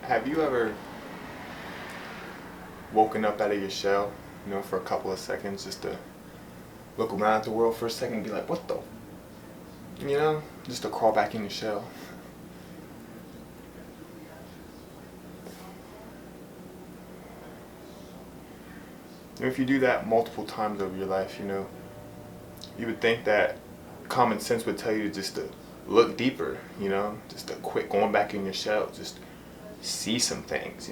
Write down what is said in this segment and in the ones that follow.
Have you ever woken up out of your shell, for a couple of seconds just to look around at the world for a second and be like, what the? Just to crawl back in your shell. And if you do that multiple times over your life, you would think that common sense would tell you just to look deeper, just to quit going back in your shell, just see some things,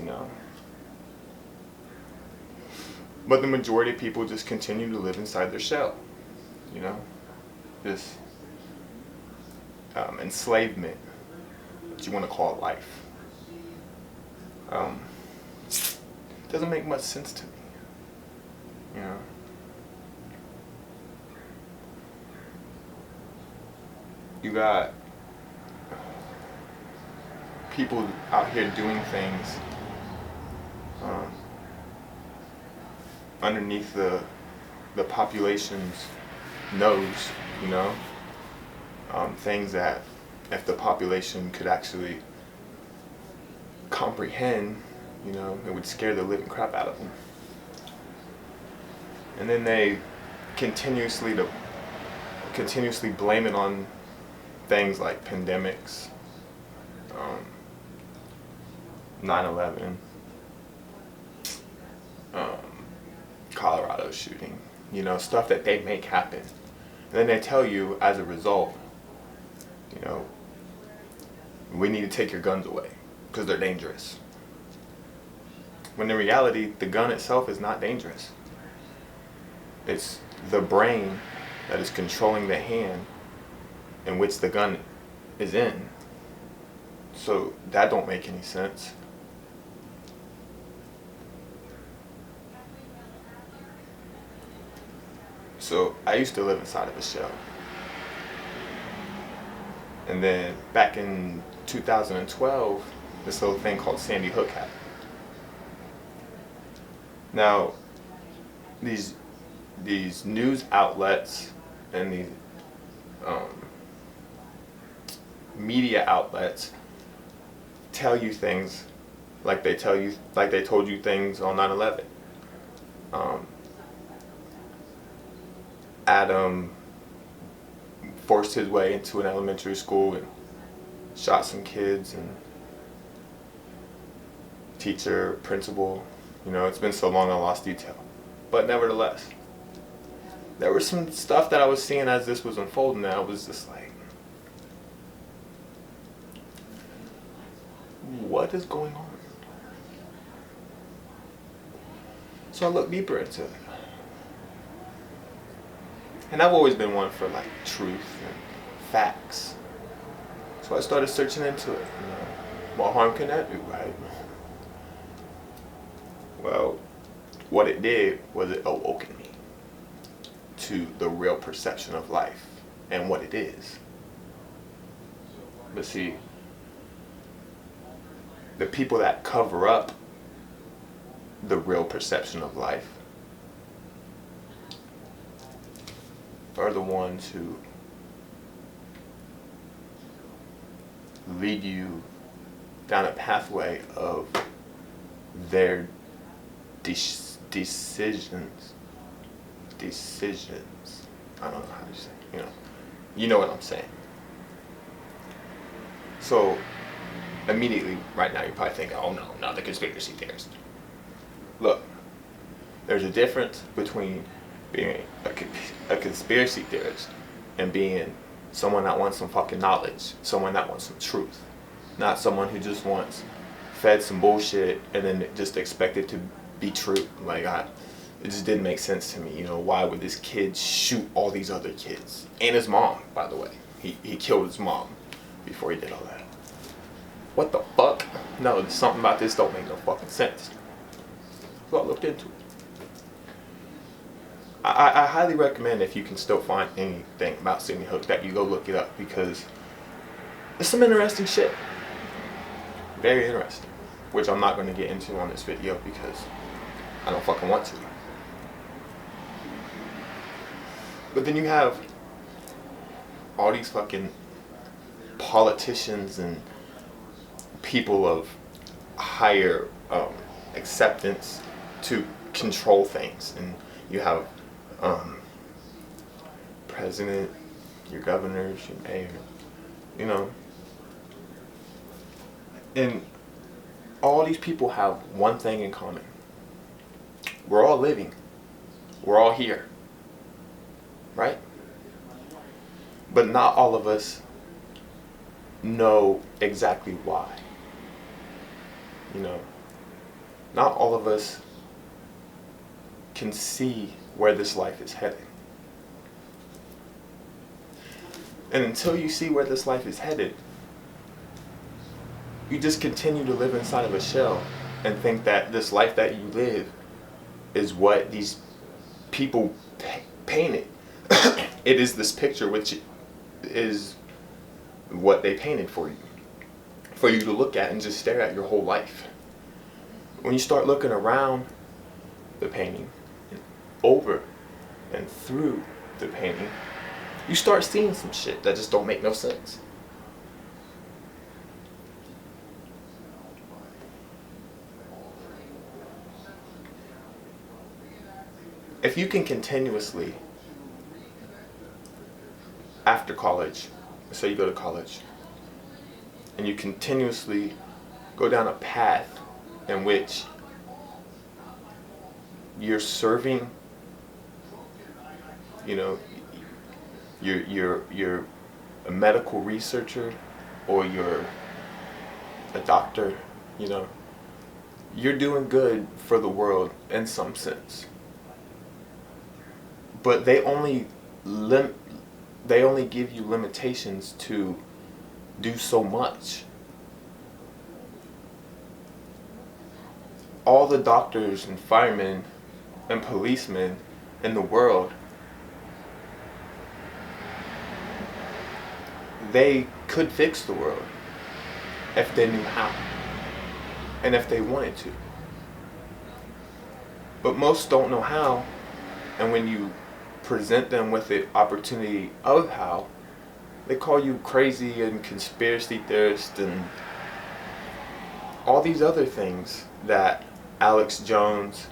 But the majority of people just continue to live inside their shell, this enslavement, what you want to call life. Doesn't make much sense to me, You got people out here doing things underneath the population's nose, things that if the population could actually comprehend, it would scare the living crap out of them. And then they continuously blame it on things like pandemics, 9/11, Colorado shooting, stuff that they make happen. And then they tell you as a result, we need to take your guns away because they're dangerous. When in reality, the gun itself is not dangerous. It's the brain that is controlling the hand in which the gun is in. So that don't make any sense. So I used to live inside of a shell. And then back in 2012, this little thing called Sandy Hook happened. Now, these news outlets and these media outlets tell you things like they told you things on 9/11. Adam forced his way into an elementary school and shot some kids, and teacher, principal, it's been so long I lost detail. But nevertheless, there was some stuff that I was seeing as this was unfolding that I was just like, what is going on? So I looked deeper into it. And I've always been one for truth and facts. So I started searching into it. What harm can that do, right? Well, what it did was it awoken me to the real perception of life and what it is. But see, the people that cover up the real perception of life are the ones who lead you down a pathway of their decisions. I don't know how to say it, you know what I'm saying. So immediately right now you're probably thinking, oh no, not the conspiracy theorist. Look, there's a difference between being a conspiracy theorist and being someone that wants some fucking knowledge, someone that wants some truth, not someone who just wants fed some bullshit and then just expect it to be true. It just didn't make sense to me. Why would this kid shoot all these other kids and his mom? By the way, he killed his mom before he did all that. What the fuck? No, there's something about this don't make no fucking sense. So I looked into it. I highly recommend, if you can still find anything about Sandy Hook, that you go look it up, because there's some interesting shit. Very interesting. Which I'm not going to get into on this video because I don't fucking want to. But then you have all these fucking politicians and people of higher acceptance to control things, and you have president, your governors, your mayor, you know, and all these people have one thing in common. We're all living. We're all here. Right? But not all of us know exactly why. You know, not all of us can see where this life is headed. And until you see where this life is headed, you just continue to live inside of a shell and think that this life that you live is what these people painted. It is this picture which is what they painted for you to look at and just stare at your whole life. When you start looking around the painting, and over and through the painting, you start seeing some shit that just don't make no sense. If you can continuously, after college, say you go to college, and you continuously go down a path in which you're serving, you know, you're a medical researcher, or you're a doctor, you know, you're doing good for the world in some sense. But they only give you limitations to do so much. All the doctors and firemen and policemen in the world, they could fix the world if they knew how and if they wanted to. But most don't know how, and when you present them with the opportunity of how, they call you crazy and conspiracy theorist and all these other things that Alex Jones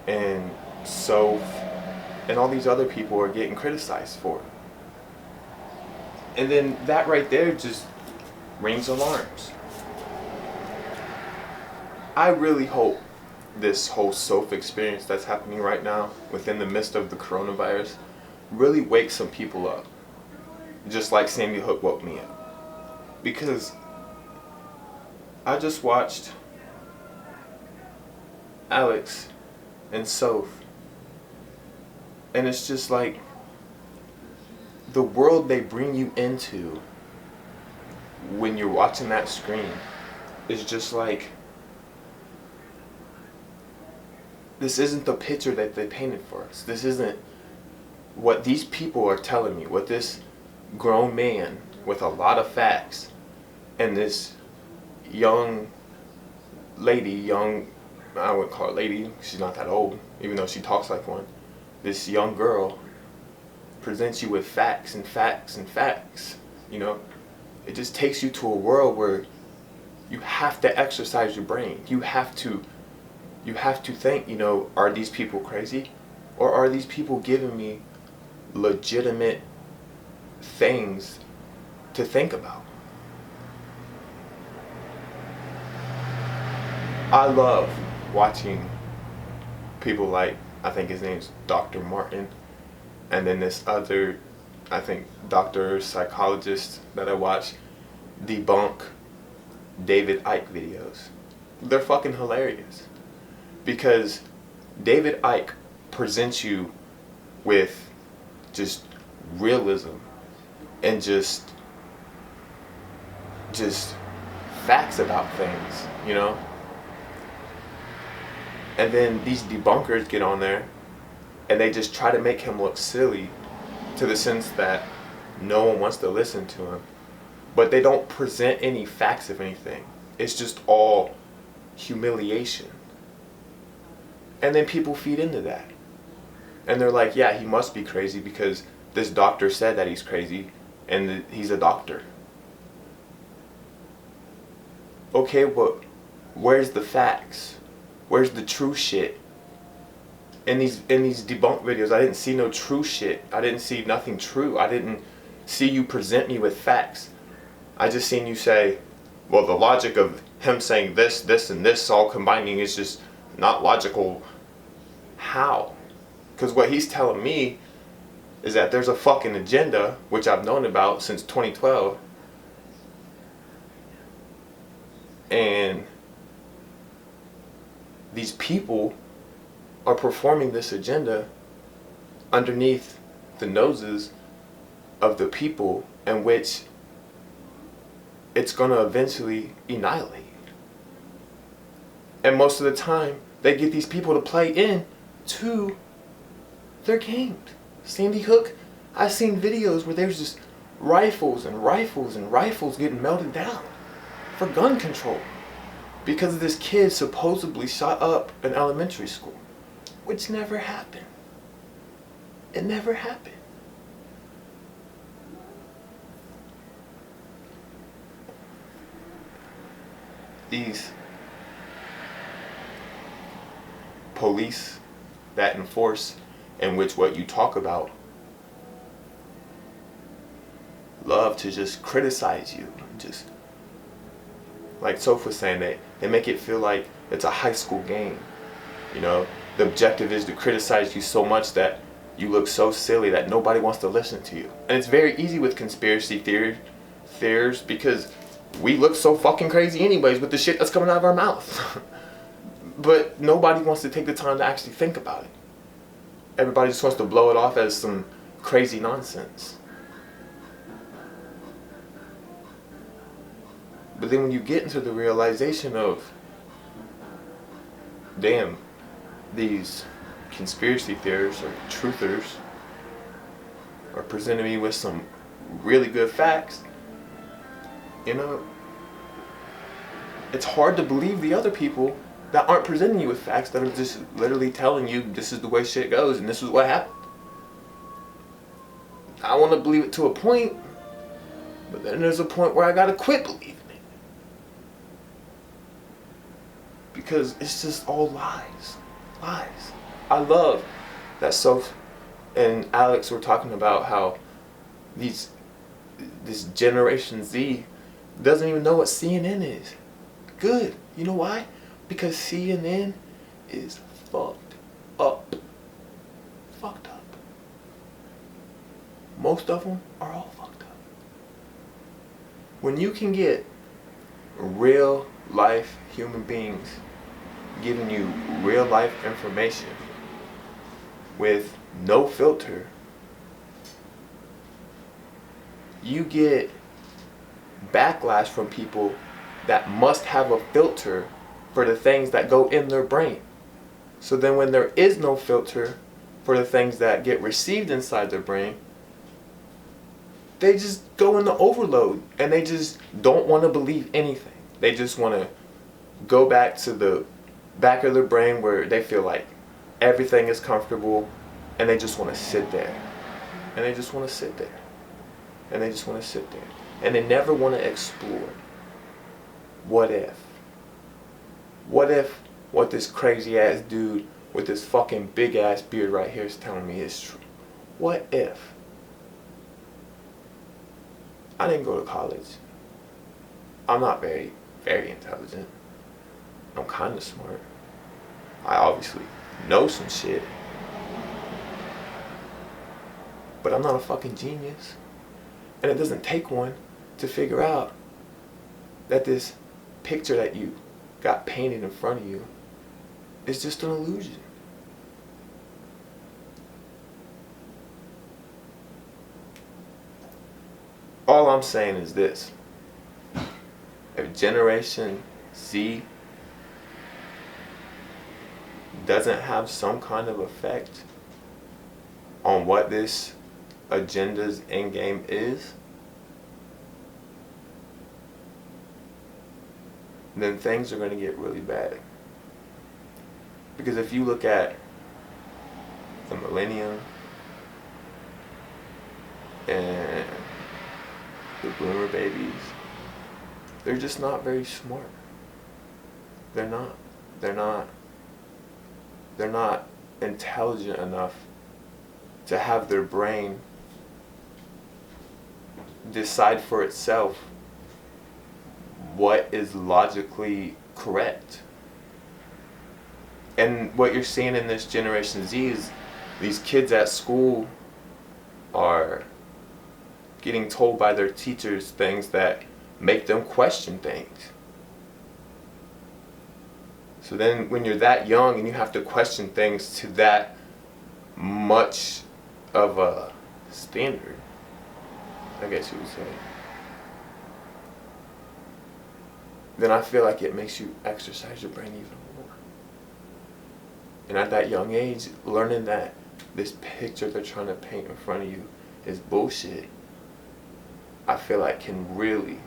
and Soph and all these other people are getting criticized for. And then that right there just rings alarms. I really hope this whole Soph experience that's happening right now within the midst of the coronavirus really wakes some people up, just like Sandy Hook woke me up. Because I just watched Alex and Soph, and it's just like the world they bring you into when you're watching that screen is just like, this isn't the picture that they painted for us. This isn't what these people are telling me, what this grown man with a lot of facts and this young lady, I wouldn't call her lady, she's not that old, even though she talks like one, this young girl presents you with facts and facts and facts, you know. It just takes you to a world where you have to exercise your brain. You have to think, you know, are these people crazy? Or are these people giving me legitimate things to think about? I love watching people like, I think his name's Dr. Martin, and then this other, I think, doctor psychologist that I watch debunk David Icke videos. They're fucking hilarious. Because David Icke presents you with just realism and just facts about things, you know? And then these debunkers get on there and they just try to make him look silly, to the sense that no one wants to listen to him. But they don't present any facts of anything. It's just all humiliation. And then people feed into that. And they're like, yeah, he must be crazy because this doctor said that he's crazy and he's a doctor. Okay, but Where's the facts? Where's the true shit? In these debunk videos, I didn't see no true shit. I didn't see nothing true. I didn't see you present me with facts. I just seen you say, well, the logic of him saying this, this, and this all combining is just not logical. How? Because what he's telling me is that there's a fucking agenda, which I've known about since 2012. And these people are performing this agenda underneath the noses of the people, in which it's going to eventually annihilate. And most of the time, they get these people to play in to their games. Sandy Hook, I've seen videos where there's just rifles and rifles and rifles getting melted down for gun control because this kid supposedly shot up an elementary school, which never happened. It never happened. These police that enforce, in which what you talk about, love to just criticize you. Just like Soph was saying, they make it feel like it's a high school game. You know, the objective is to criticize you so much that you look so silly that nobody wants to listen to you. And it's very easy with conspiracy theories because we look so fucking crazy anyways with the shit that's coming out of our mouth. But nobody wants to take the time to actually think about it. Everybody just wants to blow it off as some crazy nonsense. But then when you get into the realization of, damn, these conspiracy theorists or truthers are presenting me with some really good facts, you know, it's hard to believe the other people that aren't presenting you with facts, that are just literally telling you this is the way shit goes and this is what happened. I want to believe it to a point, but then there's a point where I gotta quit believing it. Because it's just all lies. Lies. I love that Soph and Alex were talking about how this Generation Z doesn't even know what CNN is. Good. You know why? Because CNN is fucked up. Fucked up. Most of them are all fucked up. When you can get real life human beings giving you real life information with no filter, you get backlash from people that must have a filter for the things that go in their brain. So then when there is no filter for the things that get received inside their brain, they just go into overload and they just don't want to believe anything. They just want to go back to the back of their brain where they feel like everything is comfortable, and they just want to sit there. And they just want to sit there. And they just want to sit there. And they never want to explore. What if? What if what this crazy ass dude with this fucking big ass beard right here is telling me is true? What if? I didn't go to college. I'm not very intelligent. I'm kind of smart. I obviously know some shit. But I'm not a fucking genius. And it doesn't take one to figure out that this picture that you got painted in front of you is just an illusion. All I'm saying is this. If Generation Z doesn't have some kind of effect on what this agenda's endgame is, then things are going to get really bad. Because if you look at the millennium and the boomer babies, they're just not very smart. they're not. They're not. They're not intelligent enough to have their brain decide for itself what is logically correct. And what you're seeing in this Generation Z is these kids at school are getting told by their teachers things that make them question things. So then when you're that young and you have to question things to that much of a standard, I guess you would say, then I feel like it makes you exercise your brain even more. And at that young age, learning that this picture they're trying to paint in front of you is bullshit, I feel like can really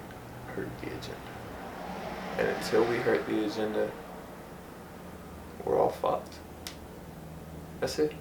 hurt the agenda. And until we hurt the agenda, we're all fucked. That's it.